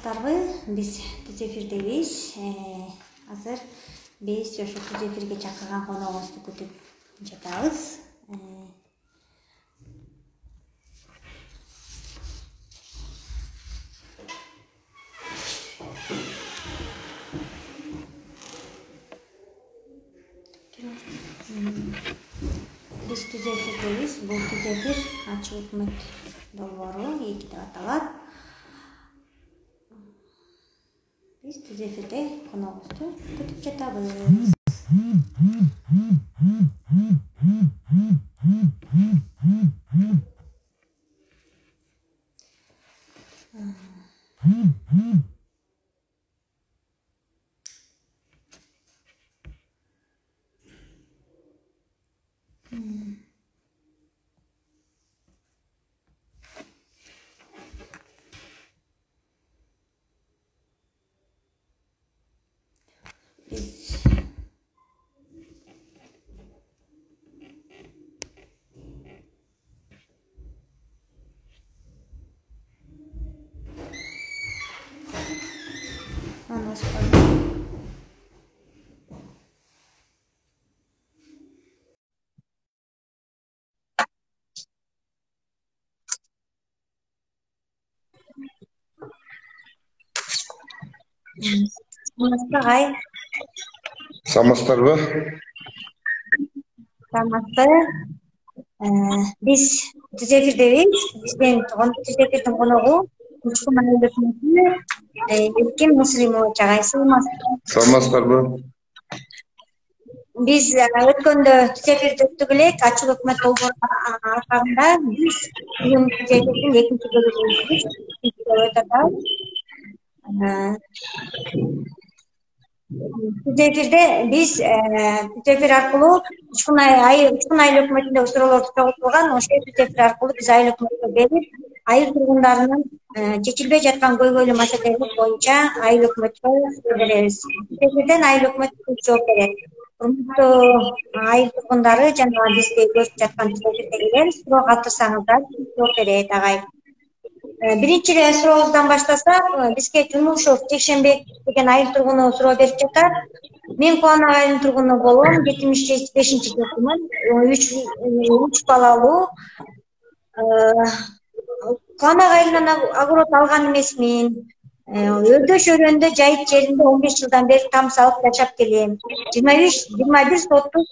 Саламатсыздарбы? Биз түз эфирдебиз. Азыр биз ошо түз эфирге чакырган коногубузду күтүп жатабыз. Биз түз эфирдебиз. Бул түз эфир ачык өкмөт долбоору 2 деп аталат. Biz түз эфирде коногубузду күтүп жатабыз. Саламатсызбы? Саламатсыздарбы? Саламатсызбы? Биз түз эфирдебиз. Биздин түз эфирдин коногу Учкун айыл өкмөтү Эркин Муслимович агай. Саламатсыздарбы? Биз өткөндө түз эфирди өттүк элек, ачык өкмөт долбоору аркагында биз бүгүн түз эфирдин экинчи бөлүгүндө өтүп атабыз. Түз эфирде биз түз эфир аркылуу Учкун айыл өкмөтүндө суроолорду чогултулган, ошол түз эфир аркылуу биз айыл өкмөткө берип, айыл тургундарынын чечилбей жаткан көйгөйлүү маселелер боюнча айыл өкмөткө суроо беребиз. Түз эфирден айыл өкмөт жооп берет. Урматтуу айыл тургундары жана бизди көрүп жаткан түз эфирдегилер суроо калтырсаңыздар жооп берет агай. Биринчи сурообуздан баштасак, бизге Жумушев Жекшенбек деген айыл тургуну суроо берип жатат. Мен Кубана айылынын тургуну болом, 75-жашымын, 3 балалуу. Кубана айылынан огород алган эмесмин. Өрдөш өрөөндө жайыт жеринде 15 жылдан бери там салып жашап келем. 21 соттук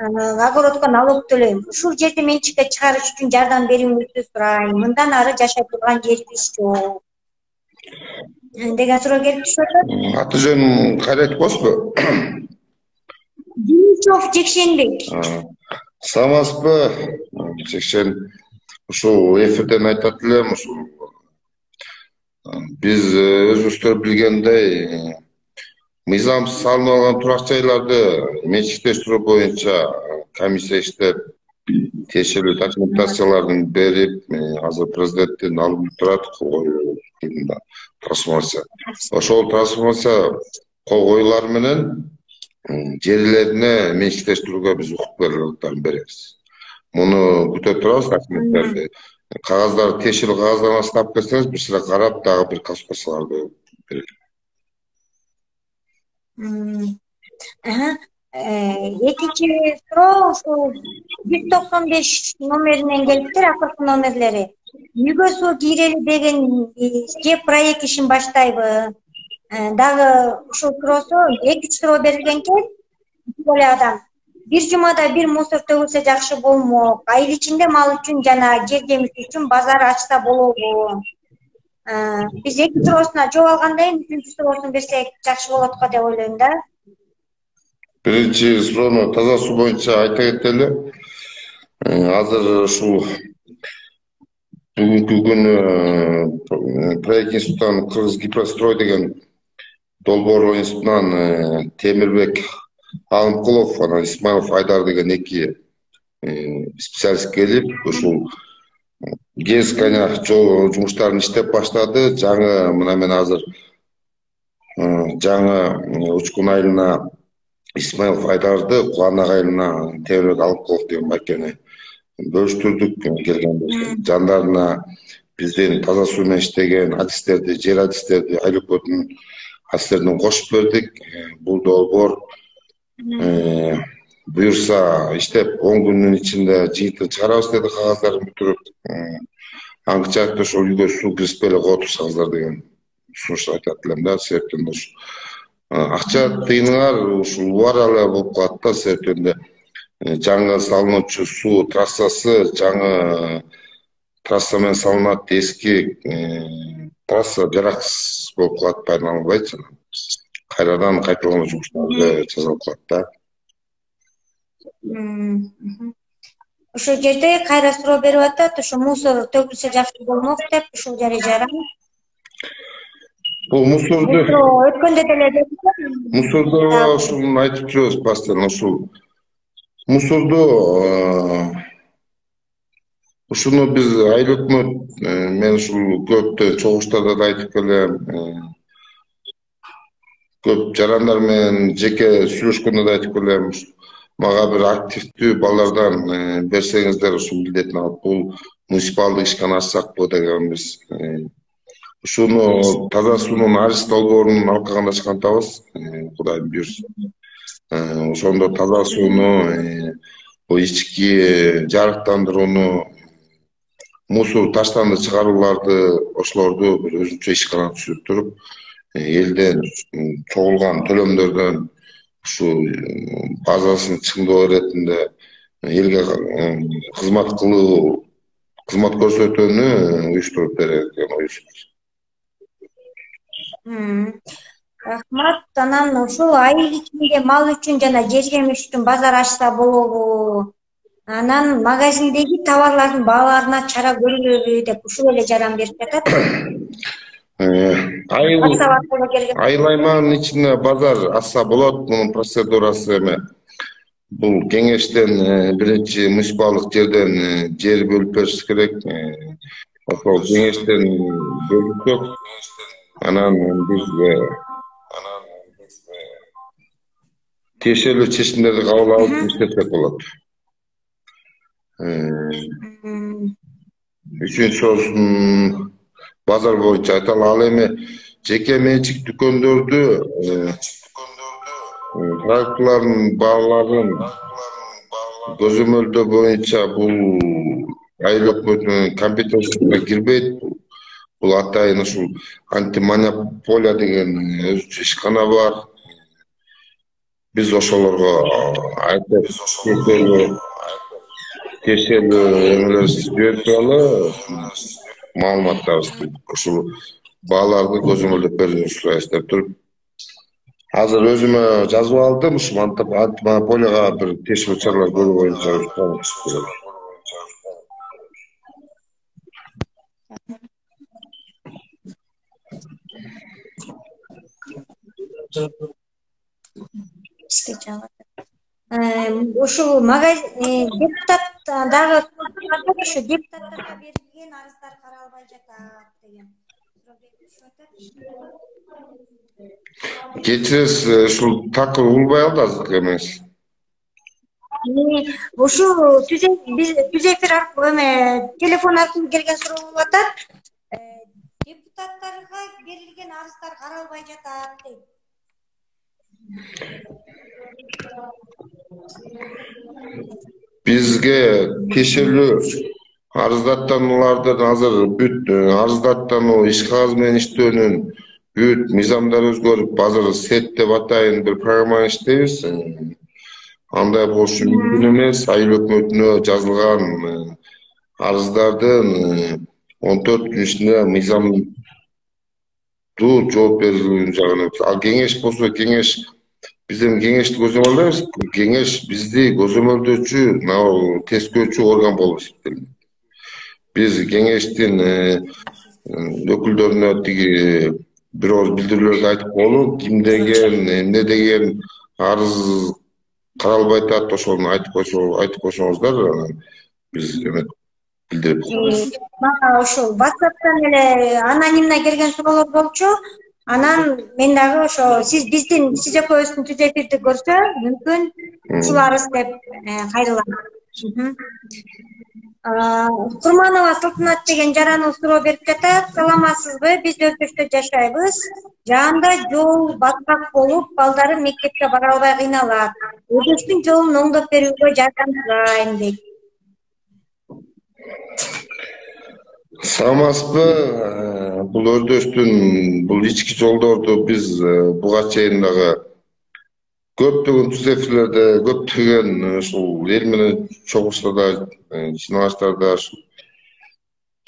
огородко налог төлөйм. Ушул жерди менчикке чыгарыш үчүн жардам берүүңүздү сурайм. Мындан ары жашай турган жерибиз жок деген суроо келип түшүп атат. Аты жөнүн кайра айтып коесузбу? Жумушев Жекшенбек. Саламатсызбы? Жекшен, ушул эфирден айтат элем, ушул биз өзүңүздөр билгендей мыйзамсыз салынып алган турак жайларды менчиктештирүү боюнча комиссия иштеп, тиешелүү документацияларын берип, азыр президенттин алдында турат кол коюу трансформация. Ошол трансформация кол коюулар менен жерлерине менчиктештирүүгө биз укук беребиз. Муну күтө турабыз документтерди. Кагаздарды тиешелүү кагаздарга стап берсеңиз, бир сыра карап, дагы бир конспекцияларды берет. Экинчи суроо ушул 195 номеринен келиптир, акыркы номерлери. Үйгө суу кирели деген кеп проект ишин баштайбы? Дагы ушул туурасу 2 суроо берилген экен. Эле адам. Бир жумада бир мусор төгүлсө жакшы болмок. Айыл ичинде мал үчүн жана жер жемиш үчүн базар ачса болобу? Биз 2 суроосуна жооп алгандай, 3-ncü суроосун берсек жакшы болот го деп ойлойм да. Биринчи суроону таза суу боюнча айта кетели. Азыр ушул бүгүнкү күнү проект институтунан Кыргыз Гипрострой деген долбоор институтунан Темирбек Алымкулов, Исмаилов Айдар деген 2 специалист келип, ушул ГЭС жумуштарын иштеп баштады. Жаңы мына мен азыр жаңы Учкун айылына Исмаилов Айдарды, Кубана айылына Темирбек Алымкулов деген макени бөлүштүрдүк келген жандарына биздин таза суу менен иштеген адистерди, жер адистерди айыл өкмөтүнүн адистерине кошуп бердик. Бул долбоор буюрса иштеп 10 күндүн ичинде жыйынтыгын чыгарабыз деди, кагаздарын бүтүрүп. Аңчы айтты ошол үйгө суу киришпей эле кое турсаңыздар деген сунуш айтат элем да. Себептен ушу акча тыйыныңар ушул убара эле болуп калат да. Себептен жаңы салынуучу суу трассасы, жаңы трасса менен салынат, эски трасса жараксыз болуп калат, пайдаланылбайт. Кайрадан кайталануу жумуштары жасалып калат да. Ошол жерде кайра суроо берип атат, ошо мусор төгүлсө жакшы болмок деп, ушул жери жаран. Бул мусорду Өткөндө деле мусорду ушуну айтып жүрөбүз постоянно. Ушул мусорду ушуну биз айыл өкмөт, мен ушул көптөн чогулуштарда да айтып келем, көп жарандар менен жеке сүйлөшкөндө да айтып келем. Мага бир активдүү балдардан берсеңиздер, ушул милдетин алып, бул муниципалдык ишкана ачсакпы дегенбиз. Ушуну таза суунун арыз долбоорун алкагында чыккантабыз, Кудайым буйрса. Ошондо таза сууну, ички жарыктандырууну, мусор таштанды чыгарууларды, ошолорду бир өзүнчө ишкана түзүп туруп, элден чогулган төлөмдөрдөн ушу базасын чыңдоо иретинде элге кызмат кылуу, кызмат көрсөтүүнү уюштуруп берет деген оюбуз. Рахмат. Анан ушул айыл ичинде мал үчүн жана жер жемиш үчүн базар ачса болобу? Анан магазиндеги товарлардын бааларына чара көрүлөбү деп ушул эле жаран берип жатат. Айыл аймагынын ичинде базар ачса болот, мунун процедурасы эме. Бул кеңештен биринчи муниципалдык жерден жер бөлүп бериш керек. Ошол кеңештен бөлүнсөк, анан биз тиешелүү чечимдерди кабыл алып иштетсек болот. Үчүнчүсү базар боюнча айталы, ал эми жеке менчик дүкөндөрдү тракторлордун бааларын көзөмөлдөө боюнча бул айыл өкмөтүнүн компетенциясына кирбейт. Бул атайын ушул антимонополия деген өзүнчө ишкана бар. Биз ошолорго айтып тиешелүү эмелерибизди жиберип маалыматтарыбызды ушул бааларды көзөмөлдөп берүүнү сурайбыз деп туруп, азыр өзүмө жазып алдым. Ушул антимонополияга бир тиешелүү чаралар көрүү боюнча. Ушул магазин депутат дагы ошо депутаттарга берилген арыздар каралбай жатат деген. Кечиресиз, ушул такыр улбай калды азыркы эмес. Ушул түз эфир аркылуу эме телефон аркылуу келген суроо болуп атат. Депутаттарга берилген арыздар каралбай жатат дейт. Бизге тиешелүү арыздаттануулардын азыр бүт арыздаттануу иш кагаз менен иштөөнүн бүт мыйзамдары өзгөрүп, азыр сет деп атайын бир программа иштейбиз. Андай болушу мүмкүн эмес. Айыл өкмөтүнө жазылган арыздардын 14 күн ичинде мыйзамдуу жооп берилүүнүн жагына. Ал кеңеш болсо, кеңеш биздин кеңешти көзөмөлдөйбүз. Кеңеш бизди көзөмөлдөөчү, тескөөчү орган болуп эсептелет. Биз кеңештин өкүлдөрүнө тиги бир ооз билдирүүлөрдү айтып болуп, ким деген, эмне деген арыз каралбай атат, ошону айтып койсоңуздар, биз билдирип коебуз. Ошол WhatsApp'тан эле анонимно келген суроолор болчу. Анан мен дагы ошо сиз экөөбүздүн түз эфирди көрсө мүмкүн ушул арыз деп кайрылам. Курманова Салтанат деген жараны суроо берип жатат. Саламатсызбы? Биз Өтөштө жашайбыз. Жаанда жол баткак болуп, балдары мектепке бара албай кыйналат. Өтөштүн жолун оңдоп берүүгө жардам сурайм дейт. Саламатсызбы? Бул Өрдөштүн бул ички жолдорду биз буга чейин дагы көптөгөн түз эфирлерде, көптөгөн ушул эл менен чогулуштарда, жиналыштарда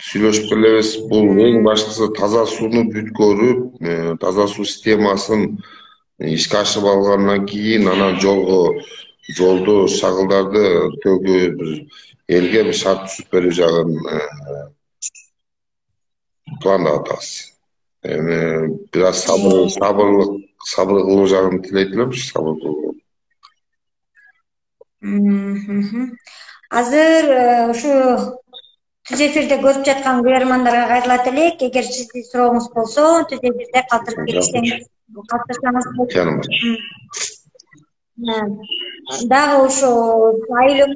сүйлөшүп келебиз. Бул эң баштысы таза сууну бүткөрүп, таза суу системасын ишке ашырып алгандан кийин анан жолду шагылдарды төгүү, элге бир шарт түзүп берүү жагын пландап атабыз. Бир аз сабыр кылуу жагын тилейт элемчи, сабыр кылуу. Азыр ушу түз эфирде көрүп жаткан көрөрмандарга кайрылат элек. Эгер сиздин сурооңуз болсо, түз эфирде калтырып кетсеңиз, калтырсаңыз дагы ушу айыл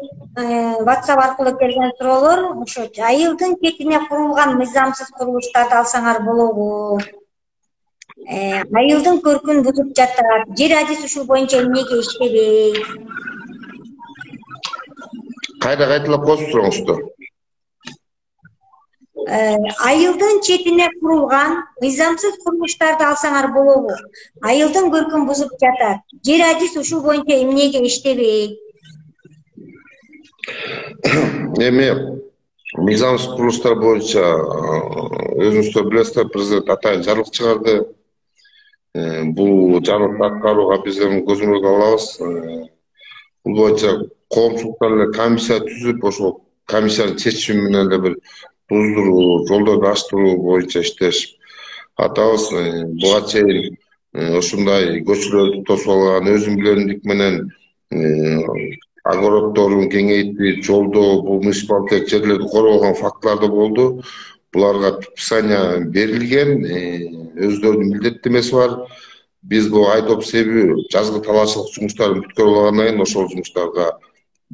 WhatsApp аркылуу келген суроолор, ушу айылдын четине курулган мыйзамсыз курулуштарды алсаңар болобу? Айылдын көркүн бузуп жатат. Жер адис ушул боюнча эмнеге иштебейт? Кайда кайталап коесуз сурооңузду? Айылдын четине курулган мыйзамсыз курулуштарды алсаңар болобу? Айылдын көркүн бузуп жатат. Жер адис ушул боюнча эмнеге иштебейт? Эми мыйзамсыз курулуштар боюнча өзүңүздөр билесиздер, президент атайын жарлык чыгарды. Бул жарлыкты аткарууга биз эми көзөмөлгө алабыз. Бул боюнча коомчулуктар эле комиссия түзүп, ошол комиссиянын чечими менен эле бир буздуруу, жолдорду ачтыруу боюнча иштешип атабыз. Буга чейин ушундай көчөлөрдү тосуп алган, өзүм билемдик менен огороддорун кеңейтип, жолдо бул муниципалитет жерлерди коргогон фактылар да болду. Буларга предписание берилген, өздөрүнүн милдеттенмеси бар. Биз бул айдоп себүү, жазгы талаачылык жумуштарын бүткөрүп алгандан кийин ошол жумуштарга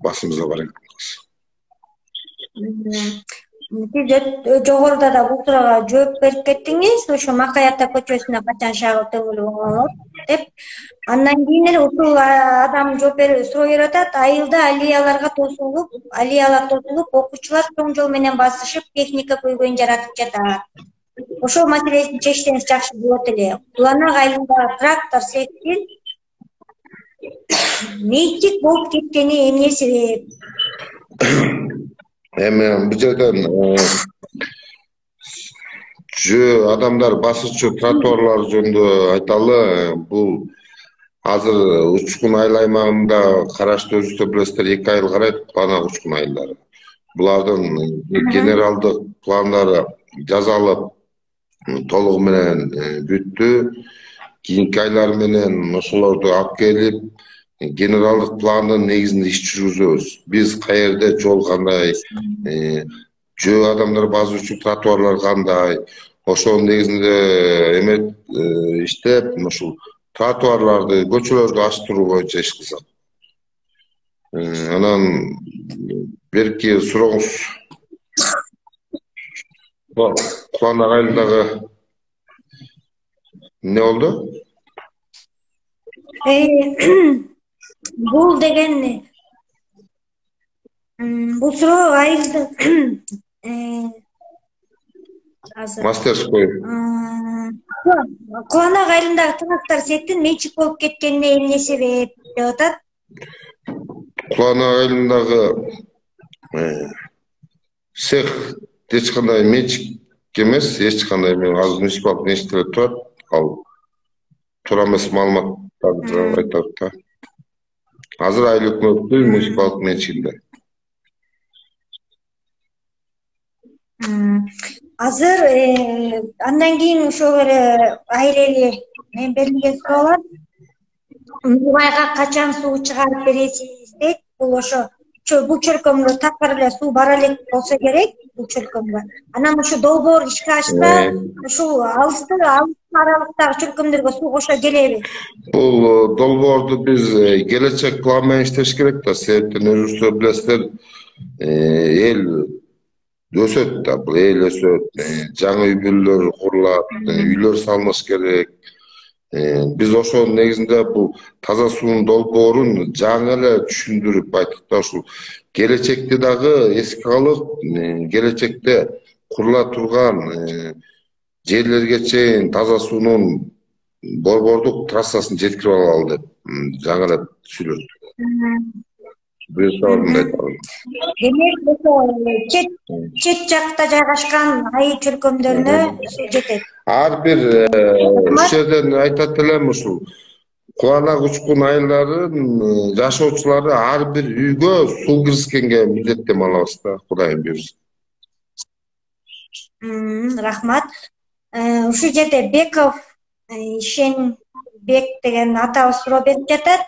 басымызга бар экенбиз. Сиз жогоруда да бул суроого жооп берип кеттиңиз. Ошо Макай ата көчөсүнө качан шагыл төгүлөт деп. Андан кийин эле ушул адам жооп берип суроо берип атат. Айылда аллеялар тосулуп, окуучулар чоң жол менен басышып, техника көйгөйүн жаратып жатат. Ошол маселесин чечсеңиз жакшы болот эле. Куланак айылында трактор сепкин мейитчик болуп кеткени эмне себеп? Эми бул жерден адамдар басуучу тротуарлар жөнүндө айталы. Бул азыр Учкун айыл аймагында караштуу, өзүңүздөр билесиздер, 2 айыл карайт Куланак Учкун айылдары. Булардын генералдык пландары жасалып, толугу менен бүттү. Кийинки айлар менен ошолорду алып келип, генералдык пландын негизинде иш жүргүзөбүз. Биз каерде жол кандай, жөө адамдар басуучу тротуарлар кандай, ошонун негизинде иштеп, ушул тротуарларды, көчөлөрдү ачтыруу боюнча иш кылсак. Анан берки сурооңуз Куланак айылындагы эмне болду? Бул деген бул суроо айылдын мастерской. Куланак айылындагы трактор сеттин менчик болуп кеткенине эмне себеп деп атат? Куланак айылындагы цех эч кандай менчик эмес, эч кандай азыр муниципалдык менчикте турат. Ал туура эмес маалыматтарды айтат да. Азыр айыл өкмөттүн муниципалдык менчигинде. Азыр андан кийин ошол эле айыл мен берилген суроолор Мурайга качан суу чыгарып бересиз дейт. Бул ошо бул чөлкөмгө такыр эле суу бара элек болсо керек, бул чөлкөмгө. Анан ушу долбоор ишке ашса, ушул алыстык аралыктагы чөлкөмдөргө суу кошо келеби? Бул долбоорду биз келечек план менен иштеш керек да, себептен өзүңүздөр билесиздер, эл өсөт да, бул эл өсөт, жаңы үй бүлөлөр курулат, үйлөр салыныш керек. Биз ошо негизинде бул таза суунун долбоорун жаңы эле түшүндүрүп айттык да, ушул келечекти дагы эске алып, келечекте курула турган жерлерге чейин таза суунун борбордук трассасын жеткирип алалы деп жаңы эле сүйлөдүк. Бир сабагында айтабыз. Демек, ошо чет жакта жайгашкан айыл чөлкөмдөрүнө суу жетет. Ар бир ушул жерден айтат элем, ушул Кубанак учкун айылдарын жашоочулары ар бир үйгө суу киргизгенге милдеттенме алабыз да, Кудайым буйрса. Рахмат. Ушул жерде Беков Ишенбек деген атабыз суроо берип жатат.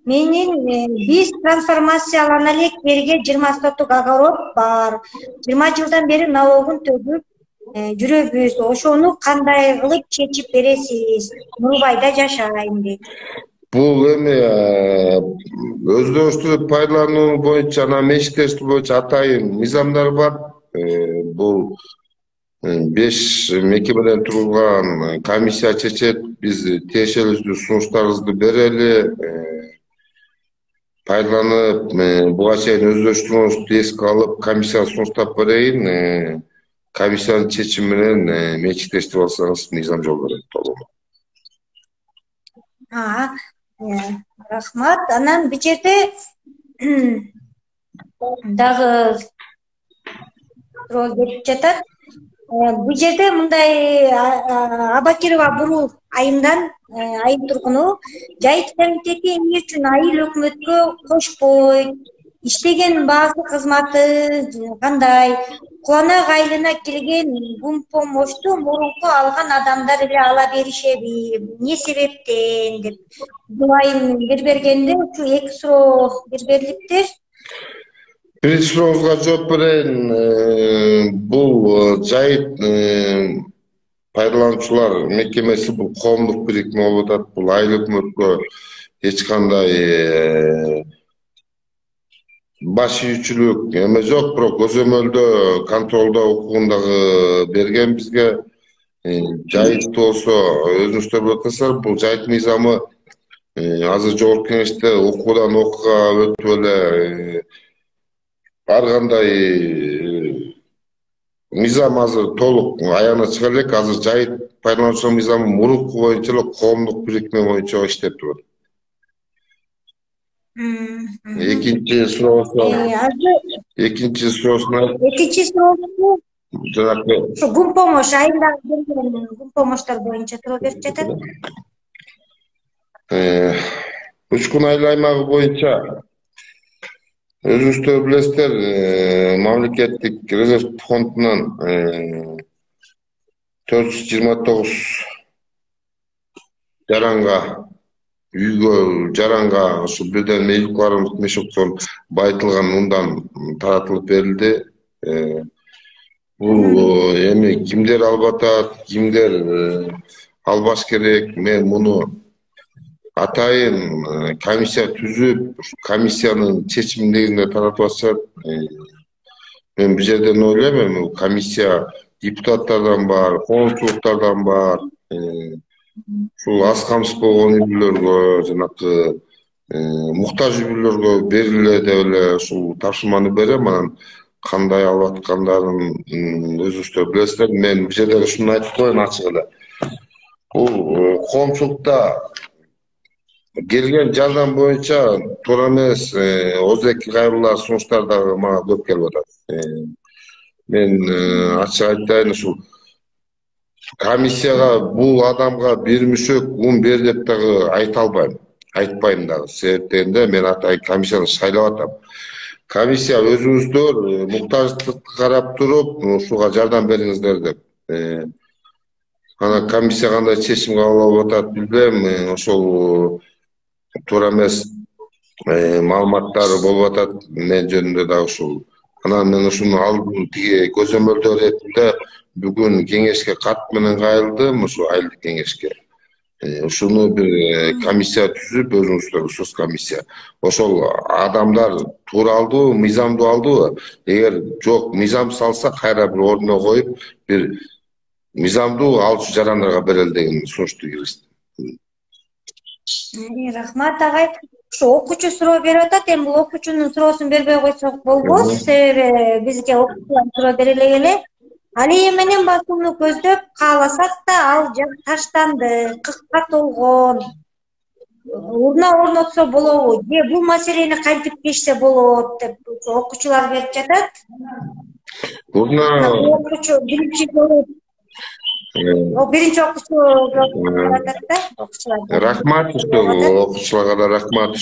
Биз трансформациялана элек, жерге 20 сотук огород бар. 20 жылдан бери налогун төлөп жүрөбүз. Ошону кандай кылып чечип бересиз? Нурбайда жашайм дейт. Бул эми өздөштүрүп пайдалануу боюнча, мечиттештирүү боюнча атайын мыйзамдар бар. Бул 5 мекемеден турган комиссия чечет. Биз тиешелүү сунуштарыбызды берели. Пайдаланып, буга чейин өздөштүрүүбүздү эске алып, комиссияга сунуштап берейин. Комиссиянын чечими менен мечиттештирип алсаңыз мыйзам жол берет. Рахмат. Анан бул жерде дагы суроо келип жатат. Бул жерде мындай Абакирова Бурул айылынан айыл тургуну жайыт комитети эмне үчүн айыл өкмөткө кошпой, иштеген баасы кызматы кандай, Кубанак айылына келген гумпомошту мурунку алган адамдар эле ала беришеби, эмне себептен деп жубайын бергенде ушу 2 суроо берилиптир. Биринчи суроңузга жооп берейин. Бул жайыт пайдалануучулар мекемеси бул коомдук бирикме болуп атат. Бул айыл өкмөткө эч кандай баш ийүүчүлүк эме жок, бирок көзөмөлдөө контролдоо укугун дагы берген бизге. Жайыт болсо өзүңүздөр билип атасыздар, бул жайыт мыйзамы азыр жогорку кеңеште окуудан окууга өтүп эле ар кандай мыйзам азыр толук аягына чыга элек. Азыр жайыт пайдалануучулар мыйзамы мурунку боюнча эле коомдук бирикме боюнча иштеп турат. Экинчи суроосуна жанагы гумпомош айылдагы берген гумпомоштор боюнча суроо берип жатат. Учкун айыл аймагы боюнча өзүңүздөр билесиздер, мамлекеттик резерв фондунан 429 жаранга үйгө жаранга ушул бирден мейилкуларыбыз мешоктон байытылган ундан таратылып берилди. Бул эми кимдер алып атат, кимдер албаш керек, мен муну атайын комиссия түзүп, комиссиянын чечими негизинде таратып атышат. Мен бул жерден ойлойм, эми комиссия депутаттардан бар, коомчулуктардан бар. Ушул аз камсыз болгон үй бүлөлөргө, жанакы муктаж үй бүлөлөргө бериле деп эле ушул тапшырманы берем. Анан кандай алып аткандарын өзүңүздөр билесиздер. Мен бул жерде ушуну айтып коеюн ачык эле. Бул коомчулукта келген жардам боюнча туура эмес озеки кайрылуулар, сунуштар дагы мага көп келип атат. Мен ачык айтайын, ушул комиссияга бул адамга бир мүшөк ун бер деп дагы айта албайм, айтпайм дагы. Себеп дегенде мен атайын комиссияны шайлап атам. Комиссия өзүңүздөр муктаждыкты карап туруп, ушуга жардам бериңиздер деп. Анан комиссия кандай чечим кабыл алып атат билбейм. Ошол туура эмес маалыматтар болуп атат мен жөнүндө дагы ушул. Анан мен ушуну алдым, тиги көзөмөлдөө иретинде бүгүн кеңешке кат менен кайрылдым, ушу айылдык кеңешке. Ушуну бир комиссия түзүп, өзүңүздөр соц комиссия. Ошол адамдар туура алдыбы, мыйзамдуу алдыбы? Эгер жок, мыйзам салса, кайра бир ордуна коюп, бир мыйзамдуу алчу жарандарга берели деген сунушту киргиздим. Рахмат агай. Ушу окуучу суроо берип атат. Эми бул окуучунун суроосун бербей койсок болбос. Себеби бизге окуучулар суроо бере элек. Алия менен басууну көздөп кааласак да ал таштанды, кыркка толгон. Урна орнотсо болобу? Же бул маселени кантип чечсе болот деп окуучулар берип жатат. Урна окуучу биринчи окуучу атат да, окуучулар. Рахмат окуучуларга да рахмат.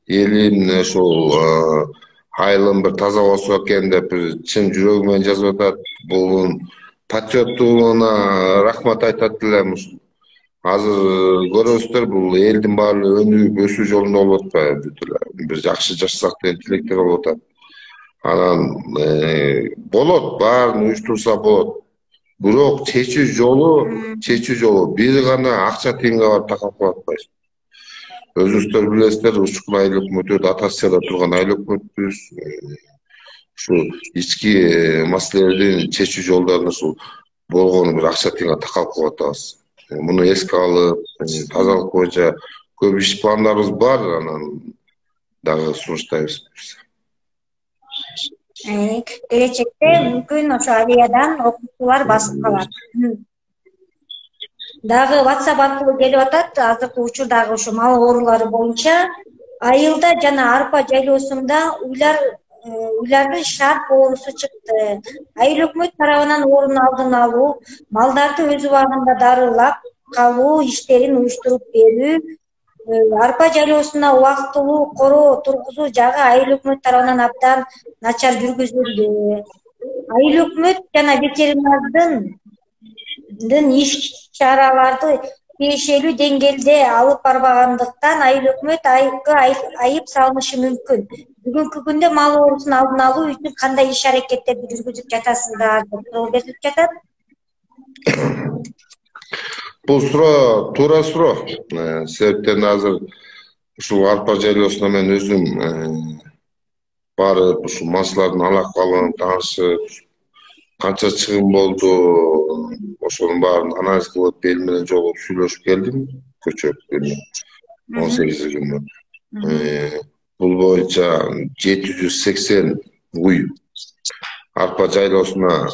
Элин ушул айылым бир таза болсо экен деп чын жүрөгү менен жазып атат. Бул патриоттуулугуна рахмат айтат элем. Азыр көрөсүздөр, бул элдин баары өнүгүп өсүү жолунда болуп атпайбы? Бүт эле бир жакшы жашасак деген тилектер болуп атат. Анан болот, баарын уюштурса болот. Бирок чечүү жолу бир гана акча тыйынга барып такап кала атпайбыз. Өзүңүздөр билесиздер, Учкун айыл өкмөтү дотацияда турган айыл өкмөтпүз. Ушу ички маселелердин чечүү жолдорун ушул болгону бир акча тыйынга такалып калып атабыз. Муну эске алып, тазалык боюнча көп иш пландарыбыз бар, анан дагы сунуштайбыз. Келечекте мүмкүн ошо Алиядан окуучулар басып калат. Дагы WhatsApp аркылуу келип атат. Азыркы учурдагы ушу мал оорулары боюнча айылда жана арпа жайлоосунда уйлардын шарп оорусу чыкты. Айыл өкмөт тарабынан оорунун алдын алуу, малдарды өз убагында дарылап калуу иштерин уюштуруп берүү, арпа жайлоосуна убактылуу короо тургузуу жагы айыл өкмөт тарабынан абдан начар жүргүзүлдү. Айыл өкмөт жана ветеринардын иш чараларды тиешелүү деңгээлде алып барбагандыктан айыл өкмөт айып салынышы мүмкүн. Бүгүнкү күндө мал оорусунун алдын алуу үчүн кандай иш аракеттерди жүргүзүп жатасыздар деп суроо берип жатат. Бул суроо туура суроо. Себептен азыр ушул арпа жайлоосуна мен өзүм барып, ушул малчылардын алакалын таанышып, канча чыгым болду, ошонун баарын анализ кылып, эл менен жолугуп сүйлөшүп келдим. Көчөп 18-күнү. Бул боюнча 780 уй арпа жайлоосуна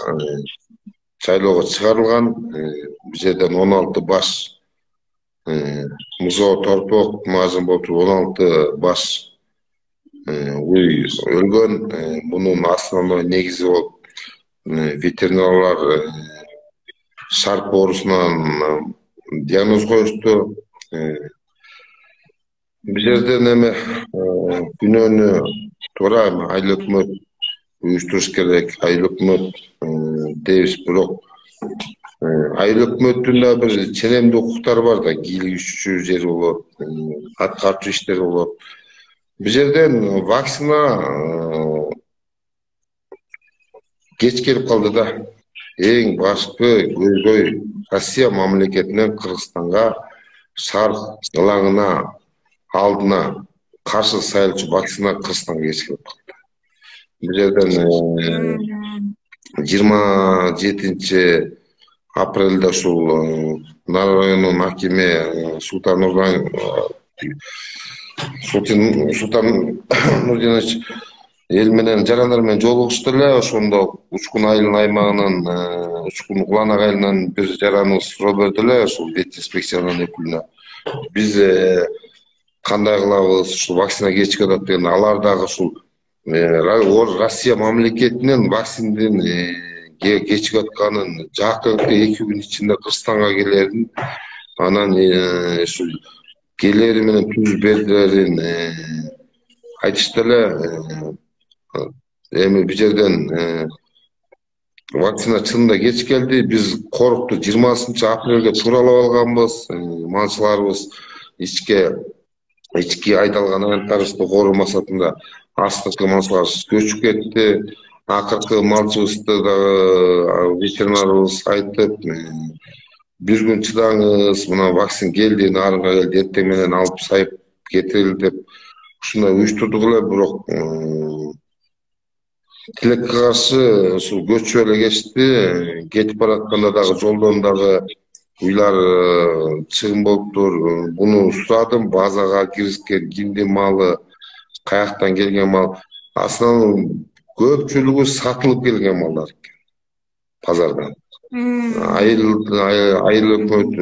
жайлоого чыгарылган. Бул жерден 16 баш музоо торпок мажын болуп 16 баш уй өлгөн. Мунун основной негизи болуп ветеринарлар шарп оорусунан диагноз коюшту. Бул жерден эми күнөөнү туура айыл өкмөт уюштуруш керек, айыл өкмөт дейбиз, бирок айыл өкмөттүн да бир ченемдүү укуктары бар да, кийлигишчү жери болот, аткарчу иштери болот. Бул жерден вакцина кеч келип калды да. Эң башкы көйгөй Россия мамлекетинен Кыргызстанга шарп ылаңына алдына каршы сайылчу вакцина Кыргызстанга кеч келип калды. Бул жерден 27 апрелде ушул Нара районунун акими Султан Нурдинович эл менен жарандар менен жолугушту эле. Ошондо Учкун айылынын аймагынын Учкун Уланак айылынан бир жараныбыз суроо берди эле ушул вет инспекциянын өкүлүнө. Биз кандай кылабыз, ушул вакцина кеч келет деген, алар дагы ушул Россия мамлекетинен вакцинадын кечигип атканын, жакынкы 2 күн ичинде Кыргызстанга келерин, анан ушул келери менен түз бердилерин айтышты эле. Эми бул жерден вакцина чынында кеч келди. Биз корукту 20 апрелге тууралап алганбыз. Малчыларыбыз ички айдалган аянттарыбызды коруу максатында астыңкы малчыларыбыз көчүп кетти. Акыркы малчыбызды дагы ветеринарыбыз айтып, bir gün çıdаңыз, мына вакцин келди, нарынга келди, эртең менен алып сайып кетели деп ушундай уюштурдук эле, бирок тилекке каршы ушул көчүп эле кетишти. Кетип баратканда дагы жолдон дагы уйлар чыгым болуптур. Буну сурадым, базага киргизген кимдин малы, каяктан келген мал. Аслында көпчүлүгү сатылып келген малдар пазардан.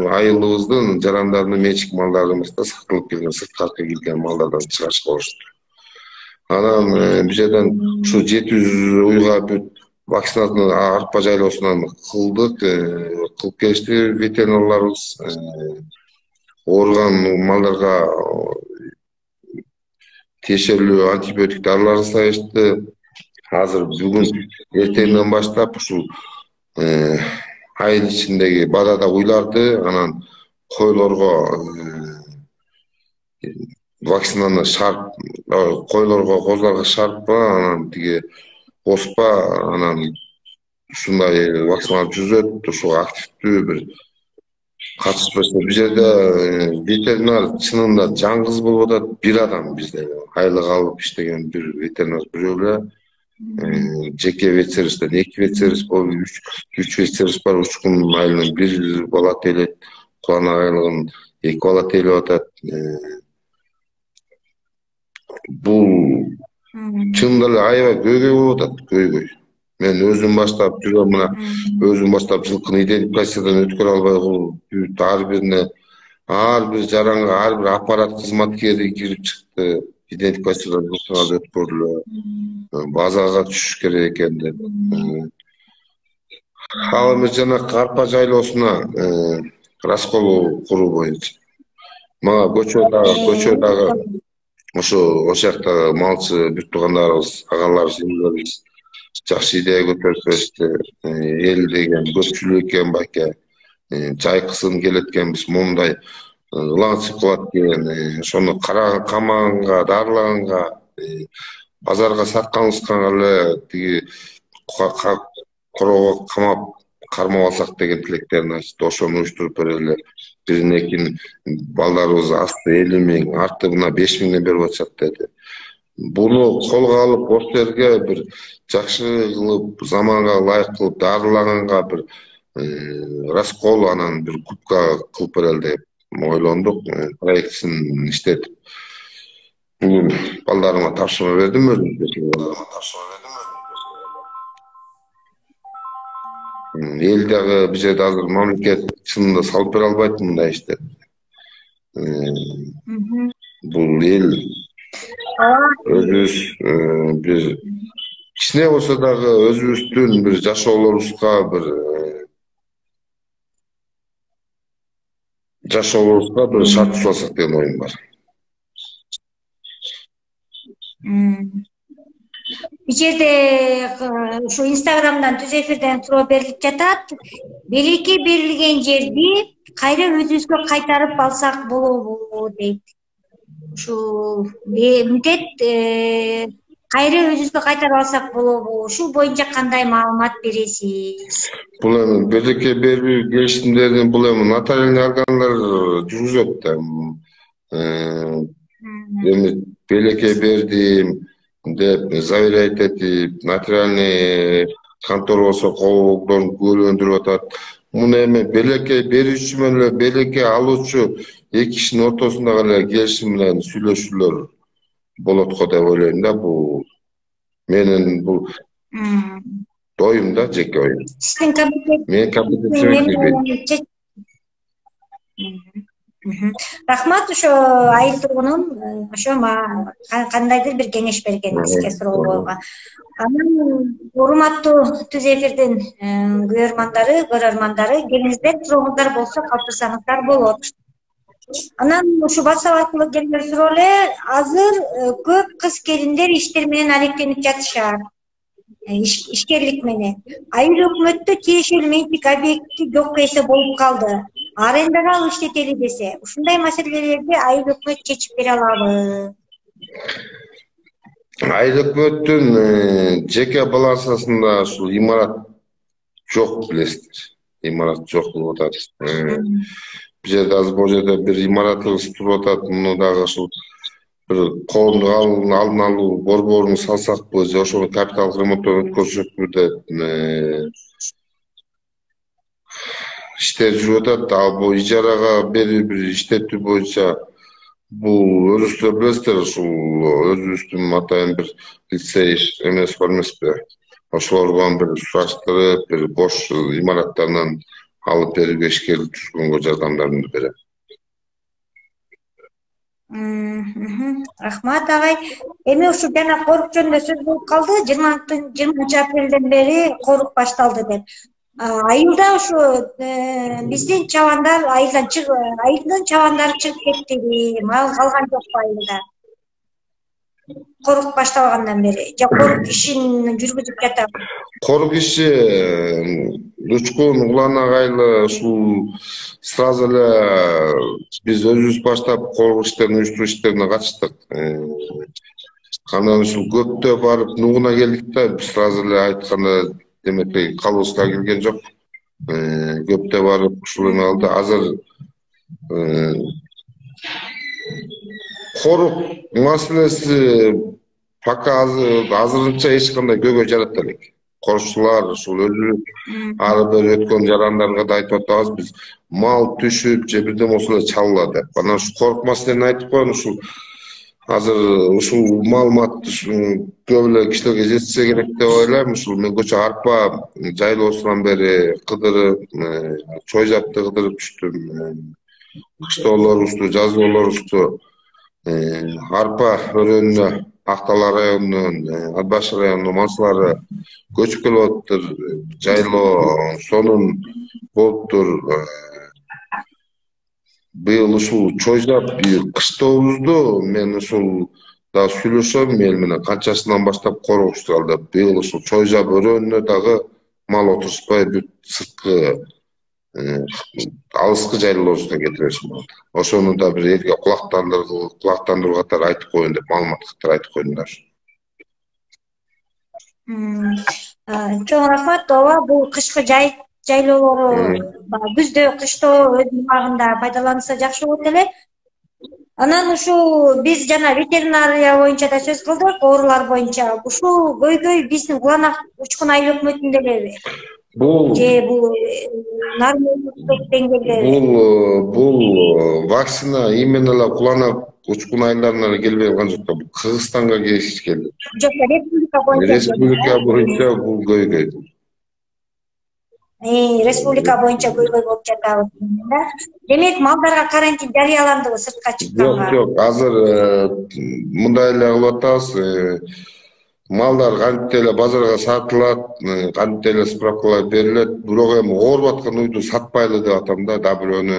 Айылыбыздын жарандарынын менчик малдары эмес да, сатылып келген, сырткаркы келген малдардан чыгарыш болушту. Анан бул жерден ушу 700 уйга бүт вакцинаны арпа жайлоосунан кылдык, кылып келишти ветеринарларыбыз. Ооруган малдарга тиешелүү антибиотик дарылар жасашты. Азыр бүгүн эртеңден баштап ушул айыл ичиндеги бадада уйларды, анан койлорго вакцинаны шарп, койлорго, козлорго шарппа, анан тиги оспа, анан ушундай вакциналар жүрөт, ушуга активдүү бир катышып берсе. Бул жерде ветеринар чынында жаңгыз болуп атат, бир адам бизде айлык алып иштеген бир ветеринар бирөө эле. Жеке ветсервистен 2 ветсервис болуп, 3 ветсервис бар. Учкун айылынан 1 бала тейлейт, Куланак айылынан 2 бала тейлеп атат. Бул чынында эле аябай көйгөй болуп атат, көйгөй. Мен өзүм баштап жүрөм, мына өзүм баштап жылкыны идентификациядан өткөрө албай калып, ар бир жаранга, ар бир аппарат кызматкери кирип чыкты, идентификациядан өткөрүлө, базага түшүш керек экен деп. Ал эми жанакы арпа жайлоосуна раскол куруу боюнча мага көчөдагы ошо жактагы малчы бүт туугандарыбыз, агаларыбыз, сиңдилерибиз жакшы идея көтөрүп беришти. Эл деген көпчүлүк экен байке, жайкысын келет экенбиз, момундай ылаңчы кылат экен, ошону камаганга, дарылаганга, базарга сатканыбызга эле тиги короого камап кармап алсак деген тилектерин айтышты. Ошону уюштуруп берели. Биринекин балдарыбыз асты 50 миң, арты мына 5 миңден берип атышат деди. Буну колго алып, осы жерге бир жакшы кылып, заманга ылайык кылып дарылаганга бир раскол, анан бир кубка кылып берели деп ойлондук. Проектисин иштетип бүгүн балдарыма тапшырма бердим. Эл дагы бул жерде азыр мамлекет чынында салып бере албайт мындай иштеп. Бул эл өзүбүз бир кичине болсо дагы өзүбүздүн бир жашоолорубузга бир шарт түзүп алсак деген оюм бар. Бул жерде ушу Инстаграмдан түз эфирден суроо берилип жатат. Белекке берилген жерди кайра өзүбүзгө кайтарып алсак болобу дейт. Ушул милдет кайра өзүбүзгө кайтарып алсак болобу? Ушул боюнча кандай маалымат бересиз? Бул эми белекке берүү келишимдерин бул эми нотариальный органдар жүргүзөт да. Эми белекке бердим деп заверять этип, нотариальный контора болсо колдон көйлөндүрүп атат. Муну эми белекке берүүчү менен эле белекке алуучу эки кишинин ортосундагы эле келишим менен сүйлөшүүлөр болот го деп ойлойм да. Бул менин бул оюм да, жеке оюм. Сиздин рахмат, ошо айыл тургунун ошо кандайдыр бир кеңеш бергениңизге суроолорго. Анан урматтуу түз эфирдин көрөрмандары, келиңиздер, сурооңуздар болсо калтырсаңыздар болот. Анан ушу WhatsApp аркылуу келген суроо эле, азыр көп кыз келиндер иштер менен алектенип жатышат. Ишкерлик менен. Айыл өкмөттө тиешелүү менчик объекти жок эсе болуп калды. Арендага алып иштетели десе, ушундай маселелерди айыл өкмөт чечип бере алабы? Айыл өкмөттүн жеке балансасында ушул имарат жок, билесиздер. имарат жок болуп атат. Бул жерде азыр бул жерде бир имаратыбыз туруп атат. Муну дагы ушул bir коомдук алдын алуу борборун салсакпы же ошону капиталдык ремонттон өткөрсөкпү деп иштер жүрүп атат. Ал бул ижарага берүү бир иштетүү боюнча бул өзүңүздөр билесиздер, ушул өзүбүздүн атайын бир лицей эмес бар эмеспи? Ошолордон бир сураштырып, бир бош имараттарынан алып берүүгө ишкерлик жүргөнгө жардамдарымды берем. Рахмат агай. Эми ушу жана корук жөнүндө сөз болуп калды. 20 апрелден бери корук башталды деп. Айылда ушу биздин чабандар айылдан чабандар чыгып кеттиби? Мал калган жокпу айылда? Корук башталгандан бери же корук ишин жүргүзүп жатабы? Корук иши Учкун, Улан агайлы ушул сразу эле биз өзүбүз баштап корук иштерин уюштуруу иштерине катыштык. Анан ушул көптө барып нугуна келдик да, сразу эле айтканда демекти калыбыбызга келген жок. Көптө барып ушул эме алды. Азыр корук маселеси пока азырынча эч кандай көйгөй жарата элек. Корушчулар ушул өзү ары бери өткөн жарандарга да айтып атабыз, биз мал түшүп же бирдеме болсо эле чалыла деп. Анан ушу корук маселени айтып коеюн, ушул азыр ушул маалыматты көп эле кишилерге жетсе керек деп ойлойм. Ушул мен көчө арпа жайлоосунан бери кыдырып, чой жапты кыдырып түштүм. Кыштоолорубузду, жазоолорубузду арпа өрөөнүнө Актала районунун, Атбаш районунун малчылары көчүп келип атыптыр. Жайлоо сонун болуптур. Быйыл ушул чойжап кыштообузду мен ушул да сүйлөшөм эл менен канчасынан баштап коргуштур деп. Быйыл ушул чойжап өрөөнүнө дагы мал отурушпай бүт сырткы алыскы жайлоосуна кетиришим болду. Ошону да бир элге кулактандыруу катары айтып коеюн деп, маалымат катары айтып коюм да. Чоң рахмат. Ооба, бул кышкы жайлоолору күздө, кыштоо өз убагында пайдаланылса жакшы болот эле. Анан ушул биз жана ветеринария боюнча да сөз кылдык, оорулар боюнча. Ушул көйгөй биздин Уланак Учкун айыл өкмөтүндө элеби? Бул вакцина именно эле Уланак Учкун айылдарына келбей калган жок. Бул Кыргызстанга келип келди. Жок, республика боюнча бул көйгөй. Республика боюнча көйгөй болуп жатабы. Демек, малдарга карантин жарыяландыбы сыртка чыкканга? Жок, азыр мындай эле кылып атабыз. Малдар кантип эле базарга сатылат, кантип эле справкалар берилет. Бирок эми ооруп аткан уйду сатпайлы деп атам да, бирөөнү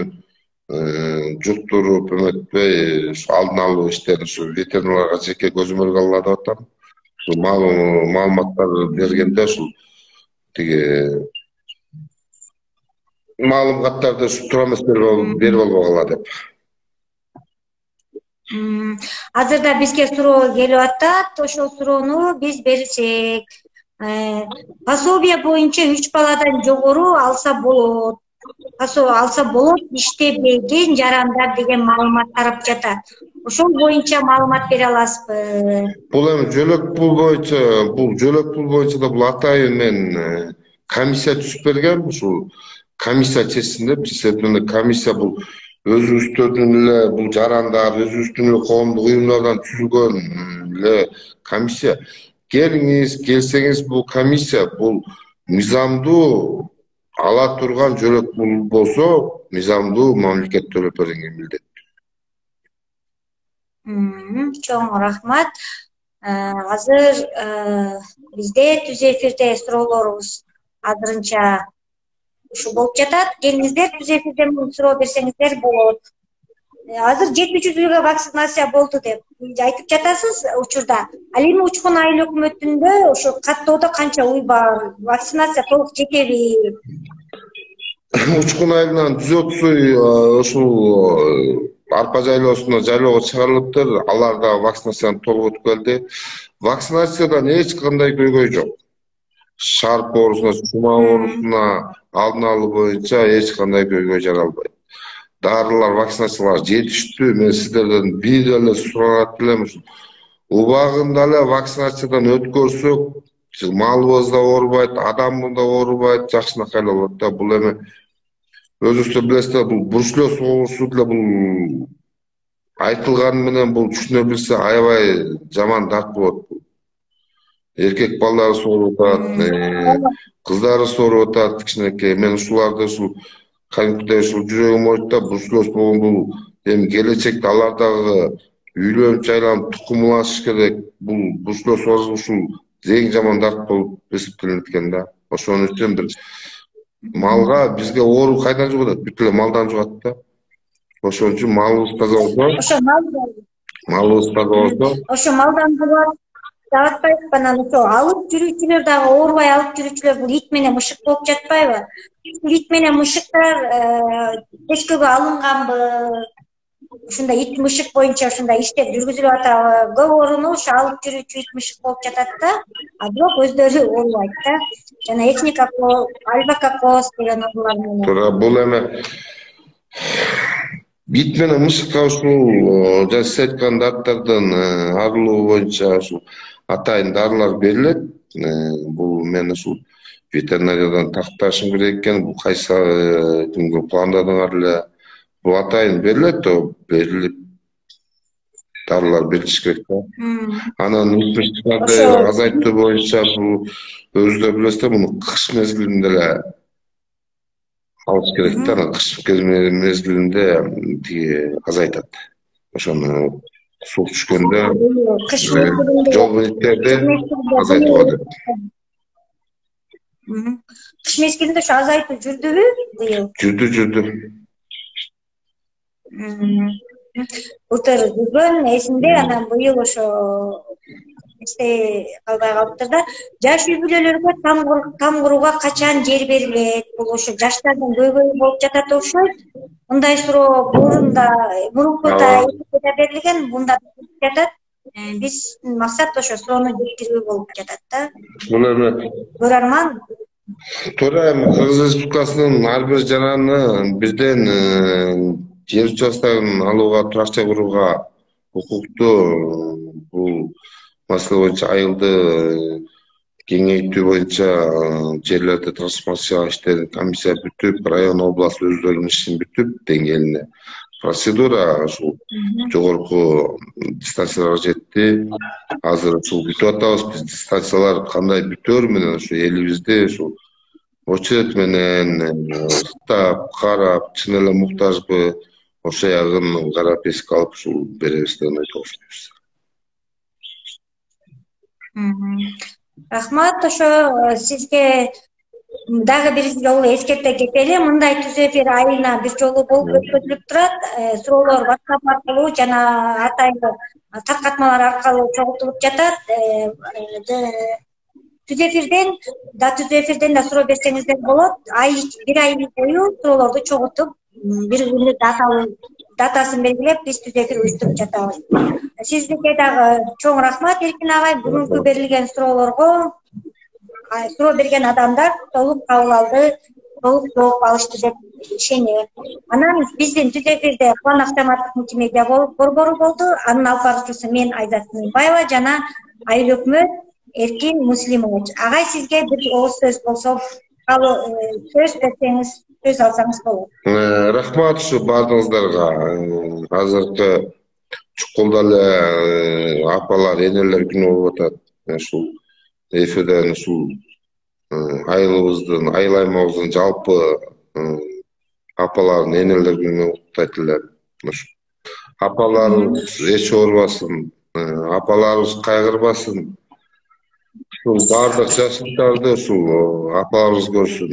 жуктуруп эметпей, алдын алуу иштерин ушу ветеринарга жеке көзөмөлгө алалы деп атам. Ушул маалыматтар бергенде ушул тиги маалыматтарды туура эмес берип албагыла деп. Азырда бизге суроо келип атат, ошол суроону биз берсек. Пособие боюнча 3 баладан жогору алса болот. Алса болот иштебеген жарандар деген маалымат тарап жатат. Ошол боюнча маалымат бере аласызбы? Бул эми жөлөк пул боюнча да бул атайын мен комиссия түзүп бергем. Ушул комиссия чечсин деп, комиссия бул өзүбүздүн эле бул жарандар, өзүбүздүн эле коомдук уюмдардан түзүлгөн эле комиссия. Келсеңиз бул комиссия бул мыйзамдуу ала турган жөлөк пул болсо, мыйзамдуу мамлекет төлөп берген милдет. Чоң рахмат. Азыр бизде түз эфирде суроолорубуз азырынча ушу болуп жатат. Келиңиздер, түз эфирден суроо берсеңиздер болот. Азыр 70% вакцинация болду деп айтып жатасыз учурда. Ал эми Учкун айыл өкмөтүндө ошо каттоодо канча уй бар? Вакцинация толук жетеби? Учкун айылынан 130 уй ушул арпа жайлоосуна жайлоого чыгарылыптыр. Алар да вакцинацияны толук өтүп келди. Вакцинациядан эч кандай көйгөй жок. шарп оорусуна, чума оорусуна алдын алуу боюнча эч кандай көйгөй жаралбайт. Дарылар, вакцинациялар жетиштүү. Мен сиздерден бир эле сурап элем, убагында эле вакцинациядан өткөрсөк, малыбыз да оорубайт, адам да оорубайт, жакшынакай эле болот да. Бул эми өзүңүздөр билесиздер, бул бруцеллез оорусу деле бул айтылганы менен бул түшүнө билсе аябай жаман дарт болот. Эркек балдары сооруп атат, кыздары сооруп атат кичинекей. Мен ушуларды ушул кадимкидей ушул жүрөгүм ойт да, бруцеллез болгон бул эми келечекте алар дагы үйлөнүп жайланып тукумлашыш керек. Бул бруцеллез оорусу ушул эң жаман дарт болуп эсептелинет экен да. Ошон үчүн бир малга бизге оору кайдан жугат? Бүт эле малдан жугат да. Ошон үчүн малыбыз таза болсо, ошо малдан жугат. Дагытпайбы анан ошо алып жүрүүчүлөр дагы оорубай алып жүрүүчүлөр бул ит менен мышык болуп жатпайбы? Ит менен мышыктар тескөөгө алынганбы? Ушундай ит мышык боюнча ушундай иштер жүргүзүлүп атабы? Көп орunu ошо алып жүрүүчү ит мышык болуп жатат да, а бирок өздөрү оорубайт да. Жана эхникокоз, альбакокоз деген оорулар менен. Туура, бул эми ит менен мышыкка ушул жана сиз айткан дарттардан арылуу боюнча ушул атайын дарылар берилет. Бул мен ушул ветеринариядан такташым керек экен. Бул кайсы күнгө пландадыңар эле? Бул атайын берилет, берилип дарылар берилиш керек да. Анан мышыктарды азайтуу боюнча бул өзүңүздөр билесиздер, муну кыш мезгилинде эле алыш керек да. Кыш мезгилинде тиги азайтат. Ошону суу түшкөндө жол беттерди азайтууга деп. Кыш мезгилинде ошо азайтуу жүрдүбү быйыл? Жүрдү. Былтыр жүргөн эсимде, анан быйыл ошо эстей калбай калыптыр да. Жаш үй бүлөлөргө там курууга качан жер берилет? Бул ошо жаштардын көйгөйү болуп жатат окшойт. Мындай суроо мурунку да берилген, мында жатат. Биз максат ошо суроону жеткирүү болуп жатат да. Бул эми көрөрман. Туура, эми Кыргыз Республикасынын ар бир жараны бирден жер участкаларын алууга, турак-жай курууга укуктуу. Бул маселе боюнча айылды кеңейтүү боюнча жерлерди трансформация иштерин комиссия бүтүп, район, область өздөрүнүн ишин бүтүп деңгээлинде процедура ушул жогорку дистанцияларга жетти. Азыр ушул күтүп атабыз. Биз дистанциялар кандай бүтөөр менен ушу элибизди ушул очеред менен уктап, карап, чын эле муктажбы, ошо ягын карап эске алып ушул беребиз деген ойдо болушубуз. Рахмат. Ошо сизге дагы бир жолу эскерте кетели. Мындай түз эфир айына бир жолу болуп өткөрүлүп турат. Суроолор WhatsApp аркылуу жана атайын таркатмалар аркылуу чогултулуп жатат. Түз эфирден да суроо берсеңиздер болот. Бир ай бою суроолорду чогултуп, бир күндү датасын белгилеп, биз түз эфир уюштуруп жатабыз. Сизге дагы чоң рахмат, Эркин агай. Бүгүнкү берилген суроолорго суроо берген адамдар толук кабыл алды, толук жооп алышты деп ишенем. Анан биздин түз эфирде Кубан Автоматтык мультимедиа борбору болду. Анын алып баруучусу мен Айзат Мыңбаева жана Айыл өкмөт Эркин Муслимович. Агай, сизге бир ооз сөз болсо, сөз берсеңиз, сөз алсаңыз болот. Рахмат ушу баардыгыңыздарга. Азыркы чукулда эле апалар, энелер күнү болуп атат. Ушул эфирден ушул айылыбыздын, айыл аймагыбыздын жалпы апалардын, энелер күнүн куттайт элем. Апаларыбыз эч оорубасын, апаларыбыз кайгырбасын. Ушул баардык жакшылыктарды ушул апаларыбыз көрсүн.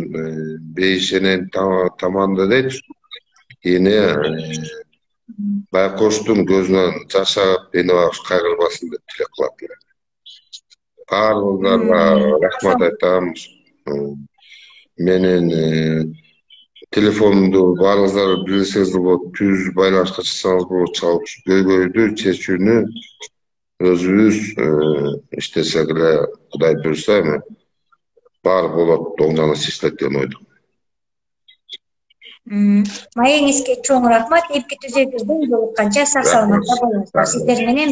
Бейиш энен таманда дейт. Эне байкоштун көзүнөн жаш агып, эне кайгырбасын деп тилек кылат элем. Баарыңыздарга рахмат айтам. Менин телефонумду баарыңыздар билсеңиздер болот, түз байланышка чыксаңыз болот, чалып көйгөйдү чечүүнү өзүбүз иштесек эле, Кудай буйрса эми бар болот, оңдала шештет деген ойдо. Маеңизге чоң рахмат. Эпки түзөтүлгөн жолукканча сак саламатта болуңуздар. Сиздер менен